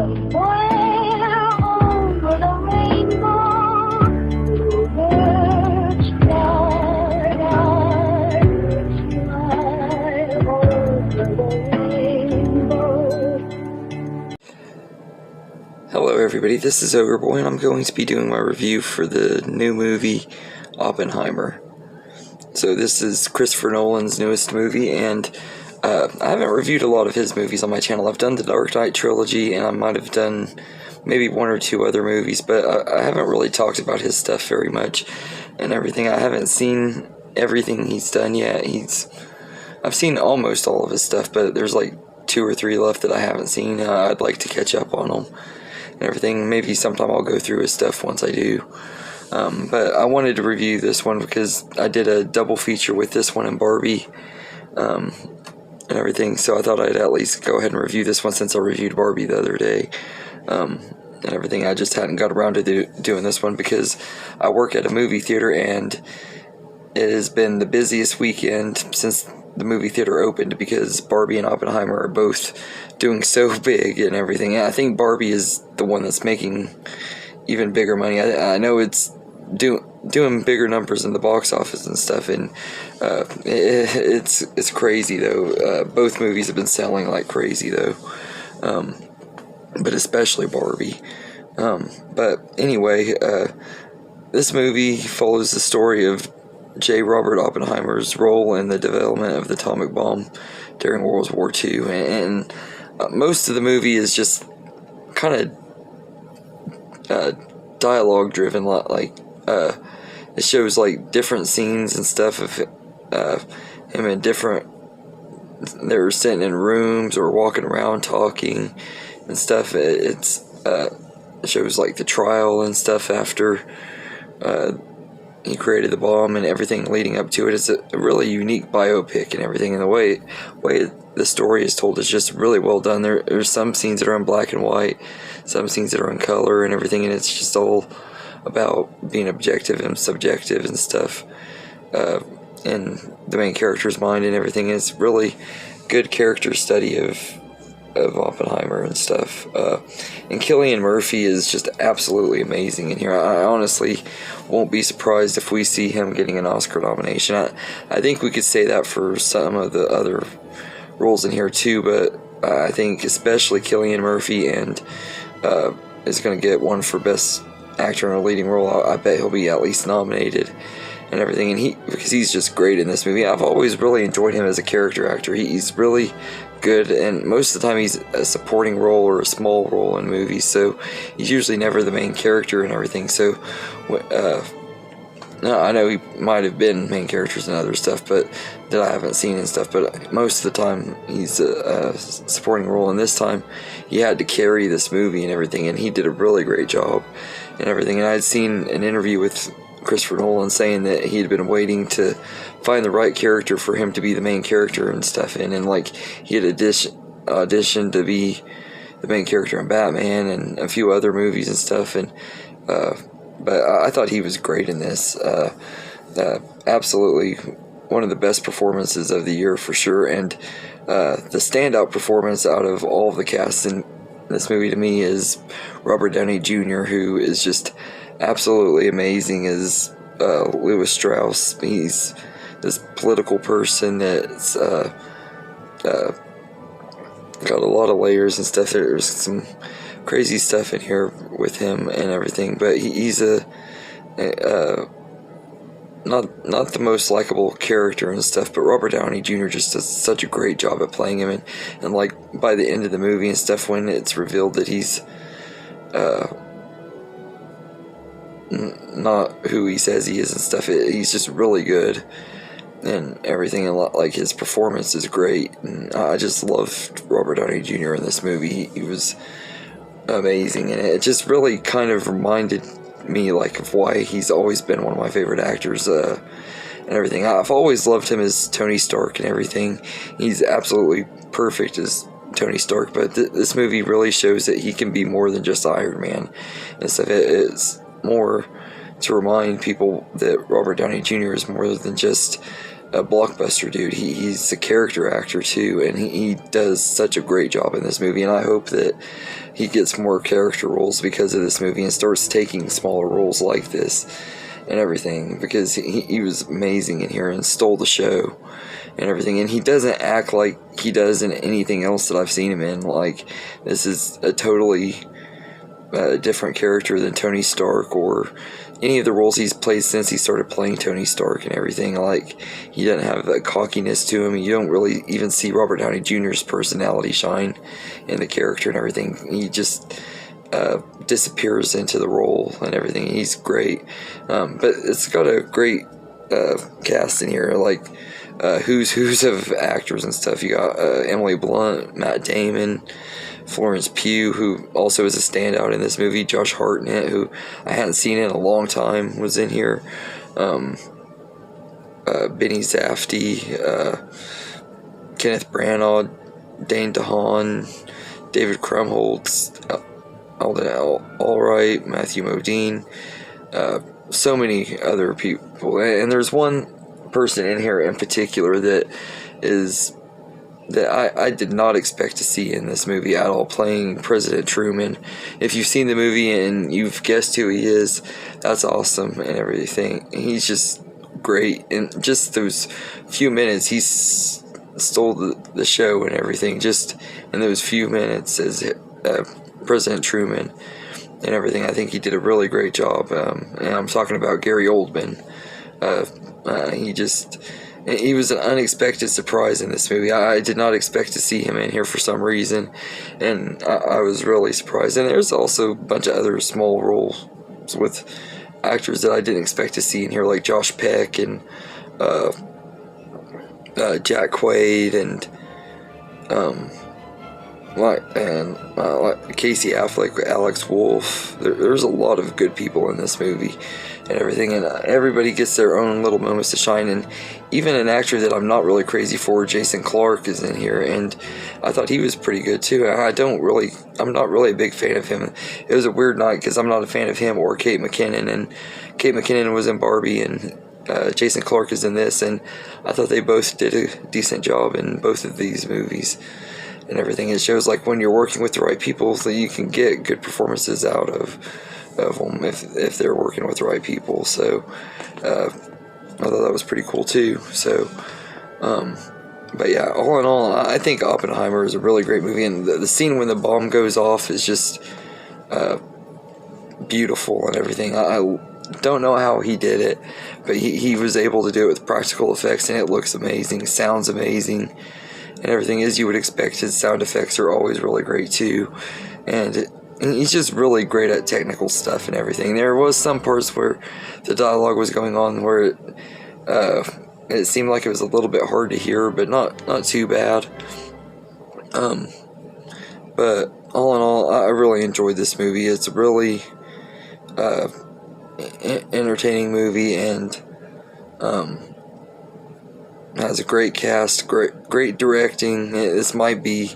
Somewhere over the rainbow, birds fly, over the rainbow. Hello everybody, this is Ogre Boy, and I'm going to be doing my review for the new movie, Oppenheimer. So this is Christopher Nolan's newest movie, and I haven't reviewed a lot of his movies on my channel. I've done the Dark Knight trilogy, and I might have done maybe one or two other movies, but I haven't really talked about his stuff very much and everything. I haven't seen everything he's done yet. I've seen almost all of his stuff, but there's like 2 or 3 left that I haven't seen. I'd like to catch up on them and everything. Maybe sometime I'll go through his stuff once I do. But I wanted to review this one because I did a double feature with this one and Barbie and everything, so I thought I'd at least go ahead and review this one since I reviewed Barbie the other day and everything. I just hadn't got around to doing this one because I work at a movie theater, and it has been the busiest weekend since the movie theater opened because Barbie and Oppenheimer are both doing so big and everything. And I think Barbie is the one that's making even bigger money. I know it's doing bigger numbers in the box office and stuff, and it's crazy though. Both movies have been selling like crazy though, but especially Barbie. But anyway, this movie follows the story of J. Robert Oppenheimer's role in the development of the atomic bomb during World War II, and most of the movie is just kind of dialogue driven, like it shows like different scenes and stuff of him in different, they're sitting in rooms or walking around talking and stuff. It shows like the trial and stuff after he created the bomb and everything leading up to it. It's a really unique biopic and everything, and the way the story is told is just really well done. There's some scenes that are in black and white, some scenes that are in color and everything, and it's just all about being objective and subjective and stuff in the main character's mind and everything. And it's really good character study of Oppenheimer and stuff. And Cillian Murphy is just absolutely amazing in here. I honestly won't be surprised if we see him getting an Oscar nomination. I think we could say that for some of the other roles in here too, but I think especially Cillian Murphy and is going to get one for Best Actor in a Leading Role. I bet he'll be at least nominated and everything, and because he's just great in this movie. I've always really enjoyed him as a character actor. He's really good, and most of the time he's a supporting role or a small role in movies, so he's usually never the main character and everything. So no, I know he might have been main characters in other stuff, but that I haven't seen and stuff, but most of the time he's a supporting role, and this time he had to carry this movie and everything, and he did a really great job and everything. And I had seen an interview with Christopher Nolan saying that he had been waiting to find the right character for him to be the main character and stuff in, and like he had auditioned to be the main character in Batman and a few other movies and stuff, and but I thought he was great in this. Absolutely one of the best performances of the year for sure, and the standout performance out of all of the cast in this movie to me is Robert Downey Jr., who is just absolutely amazing as Lewis Strauss. He's this political person that's got a lot of layers and stuff. There's some crazy stuff in here with him and everything, but he's not the most likable character and stuff, but Robert Downey Jr. just does such a great job at playing him, and like by the end of the movie and stuff, when it's revealed that he's not who he says he is and stuff, he's just really good and everything, and like his performance is great, and I just loved Robert Downey Jr. in this movie. He was amazing, and it just really kind of reminded me like of why he's always been one of my favorite actors and everything. I've always loved him as Tony Stark and everything. He's absolutely perfect as Tony Stark, but this movie really shows that he can be more than just Iron Man and stuff. It's more to remind people that Robert Downey Jr. is more than just a blockbuster dude. He's a character actor too, and he does such a great job in this movie, and I hope that he gets more character roles because of this movie and starts taking smaller roles like this and everything, because he was amazing in here and stole the show and everything, and he doesn't act like he does in anything else that I've seen him in. Like, this is a totally different character than Tony Stark or any of the roles he's played since he started playing Tony Stark and everything. Like, he doesn't have that cockiness to him. You don't really even see Robert Downey Jr.'s personality shine in the character and everything. He just disappears into the role and everything. He's great, but it's got a great cast in here, like who's of actors and stuff. You got Emily Blunt, Matt Damon, Florence Pugh, who also is a standout in this movie. Josh Hartnett, who I hadn't seen in a long time, was in here. Benny Safdie, Kenneth Branagh, Dane DeHaan, David Krumholtz, Alden Allright, Matthew Modine, so many other people. And there's one person in here in particular that I did not expect to see in this movie at all, playing President Truman. If you've seen the movie and you've guessed who he is, that's awesome and everything. He's just great. In just those few minutes, he stole the show and everything, just in those few minutes as President Truman and everything. I think he did a really great job, and I'm talking about Gary Oldman. He was an unexpected surprise in this movie. I did not expect to see him in here for some reason, and I was really surprised. And there's also a bunch of other small roles with actors that I didn't expect to see in here, like Josh Peck and Jack Quaid and Casey Affleck, Alex Wolff. There's a lot of good people in this movie and everything, and everybody gets their own little moments to shine. And even an actor that I'm not really crazy for, Jason Clarke, is in here, and I thought he was pretty good too. I'm not really a big fan of him. It was a weird night because I'm not a fan of him or Kate McKinnon, and Kate McKinnon was in Barbie, and Jason Clarke is in this, and I thought they both did a decent job in both of these movies and everything. It shows, like, when you're working with the right people, that you can get good performances out of them if they're working with the right people. So I thought that was pretty cool too. So but yeah, all in all, I think Oppenheimer is a really great movie, and the scene when the bomb goes off is just beautiful and everything. I don't know how he did it, but he was able to do it with practical effects, and it looks amazing, sounds amazing, and everything, as you would expect. His sound effects are always really great too, and he's just really great at technical stuff and everything. There was some parts where the dialogue was going on where it seemed like it was a little bit hard to hear, but not too bad. But all in all, I really enjoyed this movie. It's a really entertaining movie, and has a great cast, great directing. This might be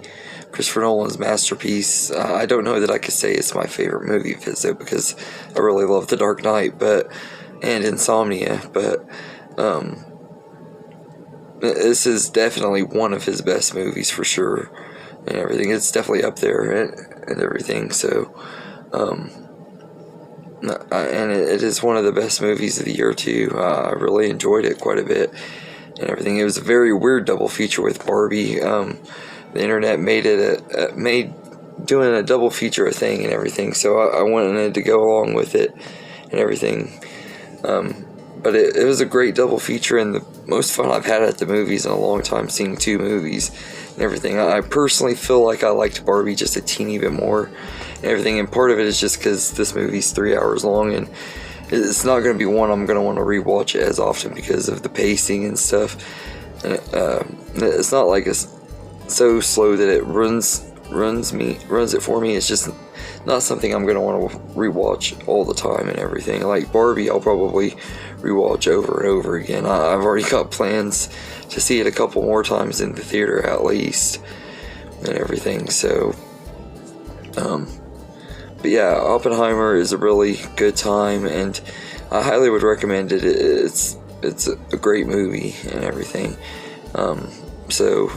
Christopher Nolan's masterpiece. I don't know that I could say it's my favorite movie of his, though, because I really love The Dark Knight and Insomnia, but this is definitely one of his best movies for sure, and everything. It's definitely up there and everything. So and it is one of the best movies of the year too. I really enjoyed it quite a bit and everything. It was a very weird double feature with Barbie. The internet made it made doing a double feature a thing and everything, so I wanted to go along with it and everything. But it was a great double feature, and the most fun I've had at the movies in a long time, seeing two movies and everything. I personally feel like I liked Barbie just a teeny bit more and everything, and part of it is just because this movie's 3 hours long, and it's not going to be one I'm going to want to rewatch as often because of the pacing and stuff. And it's not like it's so slow that it runs it for me. It's just not something I'm going to want to rewatch all the time and everything. Like Barbie, I'll probably rewatch over and over again. I've already got plans to see it a couple more times in the theater at least and everything. So but yeah, Oppenheimer is a really good time, and I highly would recommend it. It's it's a great movie and everything. So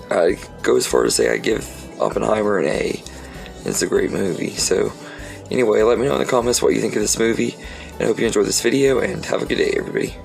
I'd go as far to say I give Oppenheimer an A. It's a great movie. So anyway, let me know in the comments what you think of this movie, and I hope you enjoyed this video, and have a good day, everybody.